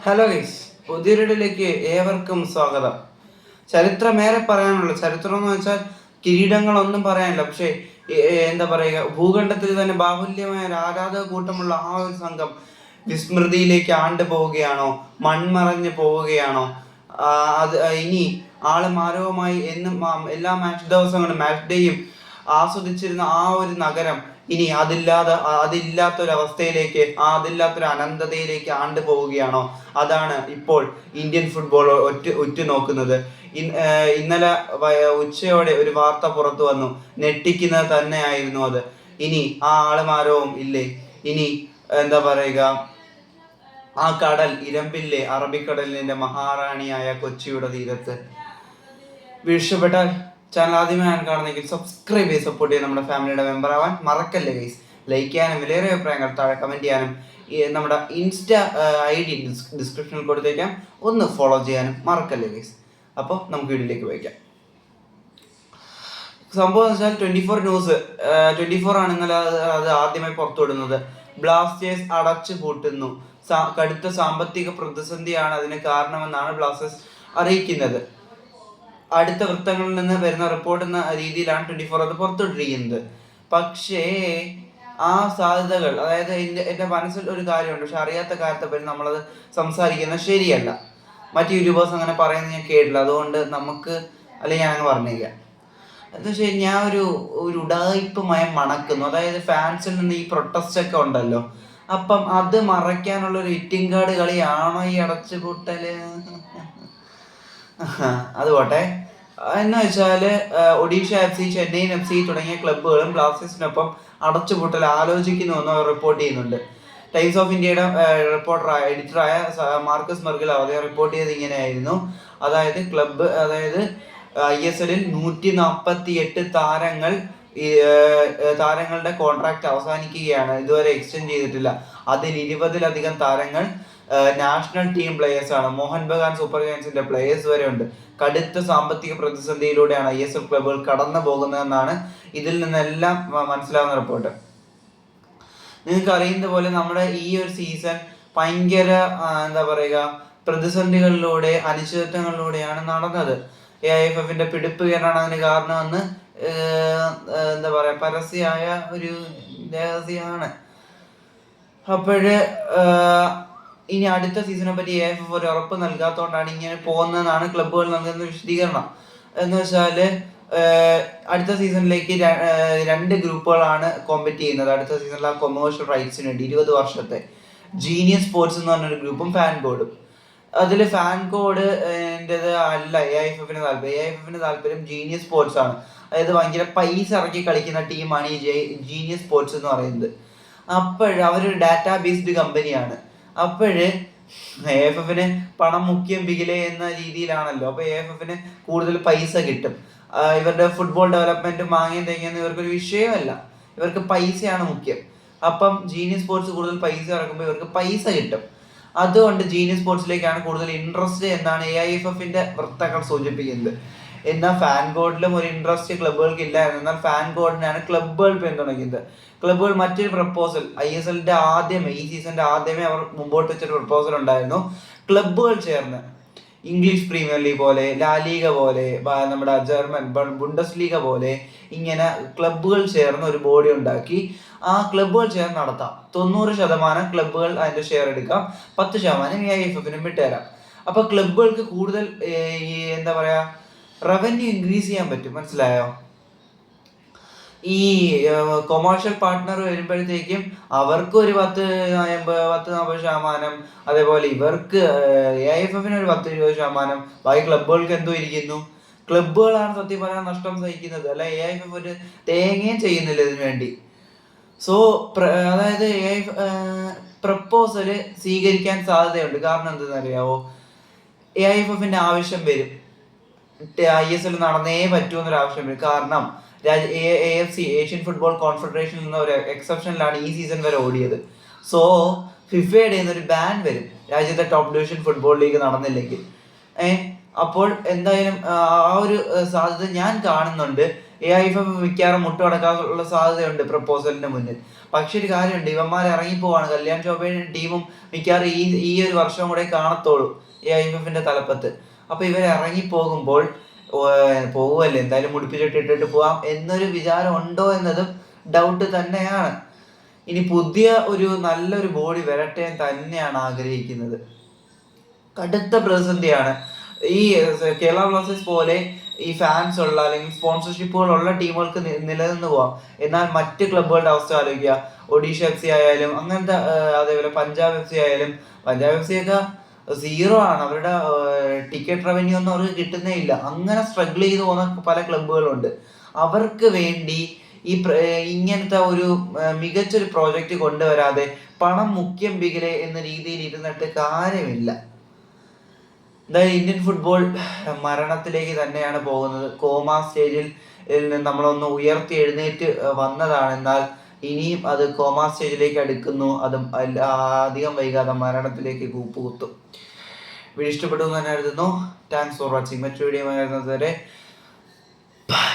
Hello guys, പുതിയൊരിടയിലേക്ക് ഏവർക്കും സ്വാഗതം. ചരിത്രമേറെ പറയാനുള്ളൂ. ചരിത്രം എന്ന് വെച്ചാൽ കിരീടങ്ങളൊന്നും പറയാനില്ല. പക്ഷേ എന്താ പറയുക, ഭൂഖണ്ഡത്തിൽ തന്നെ ബാഹുല്യമായ ഒരു ആരാധക കൂട്ടമുള്ള ആ ഒരു സംഘം വിസ്മൃതിയിലേക്ക് ആണ്ടു പോവുകയാണോ, മൺമറഞ്ഞു പോവുകയാണോ? അത് ഇനി ആള് മാരവമായി എന്നും എല്ലാ മാച്ച് ദിവസങ്ങളും മാച്ച് ഡേയും ആസ്വദിച്ചിരുന്ന ആ ഒരു നഗരം ഇനി അതില്ലാത്തൊരവസ്ഥയിലേക്ക്, അതില്ലാത്തൊരു അനന്തതയിലേക്ക് ആണ്ടു പോവുകയാണോ? അതാണ് ഇപ്പോൾ ഇന്ത്യൻ ഫുട്ബോൾ ഉറ്റുനോക്കുന്നത്. ഇന്നലെ ഉച്ചയോടെ ഒരു വാർത്ത പുറത്തു വന്നു. ഞെട്ടിക്കുന്നത് തന്നെയായിരുന്നു അത്. ഇനി ആ ആളുമാരവും ഇല്ലേ? ഇനി എന്താ പറയുക, ആ കടൽ ഇരമ്പില്ലേ? അറബിക്കടലിന്റെ മഹാറാണിയായ കൊച്ചിയുടെ തീരത്ത്. ഇഷ്ടപ്പെട്ടാൽ ചാനൽ ആദ്യമായാണ് കാണുന്നെങ്കിൽ സബ്സ്ക്രൈബ് ചെയ്ത് സപ്പോർട്ട് ചെയ്യാൻ നമ്മുടെ ഫാമിലിയുടെ മെമ്പർ ആവാൻ മറക്കല്ലേ ഗൈസ്. ലൈക്ക് ചെയ്യാനും വിലയേറെ അഭിപ്രായങ്ങൾ താഴെ കമൻറ്റ് ചെയ്യാനും നമ്മുടെ ഇൻസ്റ്റാ ID ഡിസ്ക്രിപ്ഷനിൽ കൊടുത്തേക്കാം. ഒന്ന് ഫോളോ ചെയ്യാനും മറക്കല്ലേ ഗൈസ്. അപ്പോൾ നമുക്ക് വീഡിയോയിലേക്ക് പോയിക്കാം. സംഭവം എന്ന് വെച്ചാൽ 24 ന്യൂസ് 24 ആണ് ഇന്നലെ അത് ആദ്യമായി പുറത്തുവിടുന്നത്. ബ്ലാസ്റ്റേഴ്സ് അടച്ചു പൂട്ടുന്നു, കടുത്ത സാമ്പത്തിക പ്രതിസന്ധിയാണ് അതിന് കാരണമെന്നാണ് ബ്ലാസ്റ്റേഴ്സ് അറിയിക്കുന്നത്. അടുത്ത വൃത്തങ്ങളിൽ നിന്ന് വരുന്ന റിപ്പോർട്ട് എന്ന രീതിയിലാണ് 24 അത് പുറത്തുവിട്ടിരിക്കുന്നത്. പക്ഷേ ആ സാധ്യതകൾ, അതായത് എൻ്റെ മനസ്സിൽ ഒരു കാര്യമുണ്ട്, പക്ഷെ അറിയാത്ത കാര്യത്തെപ്പറ്റി നമ്മളത് സംസാരിക്കുന്നത് ശരിയല്ല. മറ്റ് യൂട്യൂബേഴ്സ് അങ്ങനെ പറയുന്നത് ഞാൻ കേട്ടില്ല. അതുകൊണ്ട് നമുക്ക്, അല്ലെങ്കിൽ ഞാൻ അങ്ങ് പറഞ്ഞേക്കാം. എന്താ വെച്ചാൽ ഞാൻ ഒരു ഉടായിപ്പ് മയം മണക്കുന്നു. അതായത് ഫാൻസിൽ നിന്ന് ഈ പ്രൊട്ടസ്റ്റ് ഒക്കെ ഉണ്ടല്ലോ, അപ്പം അത് മറയ്ക്കാനുള്ള ഒരു വിറ്റിംഗ് കാർഡ് കളിയാണോ ഈ അടച്ചുപൂട്ടല്? അത് പോട്ടെ. എന്ന് വെച്ചാൽ ഒഡീഷ FC, ചെന്നൈ FC തുടങ്ങിയ ക്ലബ്ബുകളും ബ്ലാസ്റ്റേഴ്സിനൊപ്പം അടച്ചുപൂട്ടൽ ആലോചിക്കുന്നുവെന്ന് അവർ റിപ്പോർട്ട് ചെയ്യുന്നുണ്ട്. ടൈംസ് ഓഫ് ഇന്ത്യയുടെ എഡിറ്ററായ മാർക്കസ് മെർഗൽ റിപ്പോർട്ട് ചെയ്തത് ഇങ്ങനെയായിരുന്നു. അതായത് ISL 148 താരങ്ങളുടെ കോൺട്രാക്ട് അവസാനിക്കുകയാണ്. ഇതുവരെ എക്സ്റ്റെൻഡ് ചെയ്തിട്ടില്ല. അതിൽ 20-ലധികം താരങ്ങൾ നാഷണൽ ടീം പ്ലേയേഴ്സ് ആണ്. മോഹൻ ബഗാൻ സൂപ്പർ ജയൻസിന്റെ പ്ലേയേഴ്സ് വരെ ഉണ്ട്. കടുത്ത സാമ്പത്തിക പ്രതിസന്ധിയിലൂടെയാണ് ISL ക്ലബ്ബുകൾ കടന്നു പോകുന്നതെന്നാണ് ഇതിൽ നിന്നെല്ലാം മനസ്സിലാവുന്ന റിപ്പോർട്ട്. നിങ്ങൾക്ക് അറിയുന്ന പോലെ നമ്മുടെ ഈ ഒരു സീസൺ ഭയങ്കര എന്താ പറയുക, പ്രതിസന്ധികളിലൂടെ, അനിശ്ചിതത്വങ്ങളിലൂടെയാണ് നടന്നത്. AIFFന്റെ പിടിപ്പ് കയറാണ് അതിന് കാരണമെന്ന് എന്താ പറയുക, പരസ്യമായ ഒരു രഹസ്യമാണ്. അപ്പോഴ് ഇനി അടുത്ത സീസണെ പറ്റി AIFF ഒരു ഉറപ്പ് നൽകാത്തതുകൊണ്ടാണ് ഇങ്ങനെ പോകുന്നതെന്നാണ് ക്ലബ്ബുകൾ നൽകുന്ന വിശദീകരണം. എന്ന് വെച്ചാൽ അടുത്ത സീസണിലേക്ക് 2 ഗ്രൂപ്പുകളാണ് കോമ്പറ്റ് ചെയ്യുന്നത്. അടുത്ത സീസണിൽ ആ കൊമേഴ്ഷ്യൽ റൈറ്റ്സിന് വേണ്ടി 20 വർഷത്തെ ജീനിയസ് സ്പോർട്സ് എന്ന് പറഞ്ഞൊരു ഗ്രൂപ്പും ഫാൻ കോഡും. അതിൽ ഫാൻ കോഡ് എൻ്റെത് അല്ല AIFFന് താല്പര്യം. AIFFന് താല്പര്യം ജീനിയസ് സ്പോർട്സ് ആണ്. അതായത് ഭയങ്കര പൈസ ഇറക്കി കളിക്കുന്ന ടീമാണ് ഈ ജീനിയസ് സ്പോർട്സ് എന്ന് പറയുന്നത്. അവരൊരു ഡാറ്റാ ബേസ്ഡ് കമ്പനിയാണ്. AIFFന് പണം മുഖ്യം ബിഗിലെ എന്ന രീതിയിലാണല്ലോ. അപ്പോൾ AIFFന് കൂടുതൽ പൈസ കിട്ടും. ഇവരുടെ ഫുട്ബോൾ ഡെവലപ്മെന്റ് മാങ്ങിയും തേങ്ങിയൊന്നും ഇവർക്കൊരു വിഷയമല്ല. ഇവർക്ക് പൈസയാണ് മുഖ്യം. അപ്പം ജീനിയസ് സ്പോർട്സ് കൂടുതൽ പൈസ ഇറക്കുമ്പോൾ ഇവർക്ക് പൈസ കിട്ടും. അതുകൊണ്ട് ജീനിയസ് സ്പോർട്സിലേക്കാണ് കൂടുതൽ ഇൻട്രസ്റ്റ് എന്നാണ് AIFFന്റെ വൃത്തങ്ങൾ സൂചിപ്പിക്കുന്നത്. എന്നാൽ ഫാൻ ബോർഡിലും ഒരു ഇൻട്രസ്റ്റ് ക്ലബ്ബുകൾക്ക് ഇല്ലായിരുന്നു. എന്നാൽ ഫാൻ ബോർഡിനാണ് ക്ലബ്ബുകൾ പിന്തുണയ്ക്കുന്നത്. ക്ലബ്ബുകൾ മറ്റൊരു പ്രപ്പോസൽ, ISLന്റെ ഈ സീസണിന്റെ ആദ്യമേ അവർ മുമ്പോട്ട് വെച്ചൊരു പ്രപ്പോസൽ ഉണ്ടായിരുന്നു. ക്ലബ്ബുകൾ ചേർന്ന് ഇംഗ്ലീഷ് പ്രീമിയർ ലീഗ് പോലെ, ലാലീഗ പോലെ, നമ്മുടെ ജർമ്മൻ ബുണ്ടസ് ലീഗ പോലെ ഇങ്ങനെ ക്ലബ്ബുകൾ ചേർന്ന് ഒരു ബോഡി ഉണ്ടാക്കി ആ ക്ലബ്ബുകൾ ചേർന്ന് നടത്താം. 90% ക്ലബ്ബുകൾ അതിന്റെ ഷെയർ എടുക്കാം, 10% AIFFനും വിട്ടുതരാം. അപ്പൊ ക്ലബ്ബുകൾക്ക് കൂടുതൽ എന്താ പറയാ, റവന്യൂ ഇൻക്രീസ് ചെയ്യാൻ പറ്റും. മനസ്സിലായോ? ഈ കൊമേഴ്ഷ്യൽ പാർട്ട്ണർ വരുമ്പോഴത്തേക്കും അവർക്ക് ഒരു 10-40%, അതേപോലെ ഇവർക്ക് AIFFന് ഒരു 10-20%. ബാക്കി ക്ലബ്ബുകൾക്ക് എന്തോ ഇരിക്കുന്നു. ക്ലബ്ബുകളാണ് സത്യം പറയാൻ നഷ്ടം സഹിക്കുന്നത്. അല്ല, AIFF ഒരു തേങ്ങയും ചെയ്യുന്നില്ല ഇതിനു വേണ്ടി. സോ അതായത് പ്രപ്പോസല് സ്വീകരിക്കാൻ സാധ്യതയുണ്ട്. കാരണം എന്തെന്നറിയാവോ, AIFFന്റെ ആവശ്യം വരും, ISL നടന്നേ പറ്റൂന്നൊരു ആവശ്യം വരും. കാരണം AFC ഏഷ്യൻ ഫുട്ബോൾ കോൺഫെഡറേഷനിൽ നിന്ന് ഒരു എക്സെപ്ഷനിലാണ് ഈ സീസൺ വരെ ഓടിയത്. സോ ഫിഫയുടെ ഒരു ബാൻ വരും രാജ്യത്തെ ടോപ്പ് ഡിവിഷൻ ഫുട്ബോൾ ലീഗ് നടന്നില്ലെങ്കിൽ. അപ്പോൾ എന്തായാലും ആ ഒരു സാധ്യത ഞാൻ കാണുന്നുണ്ട്. AIFF മിക്കവാറും മുട്ടുമടക്കാനുള്ള സാധ്യതയുണ്ട് പ്രപ്പോസലിന് മുന്നിൽ. പക്ഷെ ഒരു കാര്യമുണ്ട്, ഇവന്മാർ ഇറങ്ങിപ്പോവാണ്. കല്യാൺ ചൗബയും ടീമും മിക്കവാറും ഈ ഒരു വർഷം കൂടെ കാണത്തുള്ളൂ AIFFന്റെ തലപ്പത്ത്. അപ്പൊ ഇവർ ഇറങ്ങിപ്പോകുമ്പോൾ പോകുമല്ലേ, എന്തായാലും മുടിപ്പിച്ചിട്ടിട്ട് പോവാം എന്നൊരു വിചാരം ഉണ്ടോ എന്നതും ഡൗട്ട് തന്നെയാണ്. ഇനി പുതിയ ഒരു നല്ലൊരു ബോഡി വരട്ടെ തന്നെയാണ് ആഗ്രഹിക്കുന്നത്. കടുത്ത പ്രതിസന്ധിയാണ് ഈ കേരള ബ്ലാസ്റ്റേഴ്സ് പോലെ ഈ ഫാൻസ് ഉള്ള അല്ലെങ്കിൽ സ്പോൺസർഷിപ്പുകളുള്ള ടീമുകൾക്ക് നിലനിന്ന് പോവാം. എന്നാൽ മറ്റ് ക്ലബ്ബുകളുടെ അവസ്ഥ ആലോചിക്കുക. ഒഡീഷ FC ആയാലും അങ്ങനത്തെ, അതേപോലെ പഞ്ചാബ് FC ആയാലും, പഞ്ചാബ് FC ഒക്കെ 0 ആണ്. അവരുടെ ടിക്കറ്റ് റവന്യൂ ഒന്നും അവർക്ക് കിട്ടുന്നേ ഇല്ല. അങ്ങനെ സ്ട്രഗിൾ ചെയ്ത് പോകുന്ന പല ക്ലബ്ബുകളുണ്ട്. അവർക്ക് വേണ്ടി ഇങ്ങനത്തെ ഒരു മികച്ചൊരു പ്രോജക്റ്റ് കൊണ്ടുവരാതെ പണം മുഖ്യം ബിഗിലെ എന്ന രീതിയിൽ ഇരുന്നിട്ട് കാര്യമില്ല. എന്തായാലും ഇന്ത്യൻ ഫുട്ബോൾ മരണത്തിലേക്ക് തന്നെയാണ് പോകുന്നത്. കോമാ സ്റ്റേജിൽ നമ്മളൊന്ന് ഉയർത്തി എഴുന്നേറ്റ് വന്നതാണ്. എന്നാൽ ഇനിയും അത് കോമാ സ്റ്റേജിലേക്ക് അടുക്കുന്നു. അതും അധികം വൈകാതെ മരണത്തിലേക്ക് കൂപ്പുകുത്തും. വീഡിയോ ഇഷ്ടപ്പെട്ടു എന്ന് തന്നെ കരുതുന്നു. Thanks for watching. മറ്റൊരു വീഡിയോ ആയിരുന്നത് വരെ ബൈ.